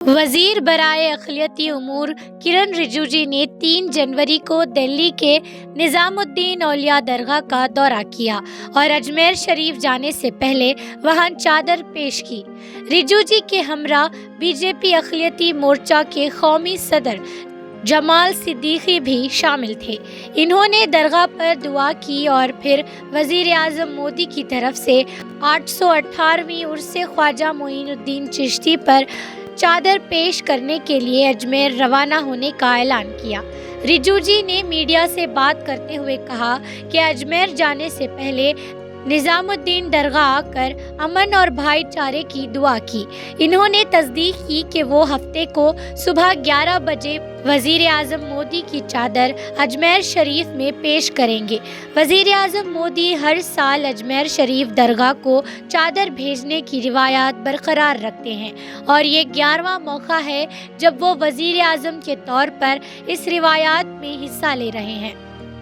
वजीर बराए अक़लियती उमूर किरण रिजिजू ने 3 जनवरी को दिल्ली के निज़ामुद्दीन औलिया दरगाह का दौरा किया और अजमेर शरीफ जाने से पहले वहां चादर पेश की। रिजिजू के हमरा बीजेपी अक़लियती मोर्चा के कौमी सदर जमाल सिद्दीकी भी शामिल थे। इन्होंने दरगाह पर दुआ की और फिर वज़ीर आज़म मोदी की तरफ से 818वीं उर्से ख्वाजा मोइनुद्दीन चिश्ती पर चादर पेश करने के लिए अजमेर रवाना होने का ऐलान किया। रिजिजू ने मीडिया से बात करते हुए कहा कि अजमेर जाने से पहले निज़ामुद्दीन दरगाह आकर अमन और भाईचारे की दुआ की। इन्होंने तस्दीक की कि वो हफ्ते को सुबह 11 बजे वज़ीर आज़म मोदी की चादर अजमेर शरीफ में पेश करेंगे। वज़ीर आज़म मोदी हर साल अजमेर शरीफ दरगाह को चादर भेजने की रिवायत बरकरार रखते हैं और ये 11वां मौका है जब वो वज़ीर आज़म के तौर पर इस रिवायत में हिस्सा ले रहे हैं।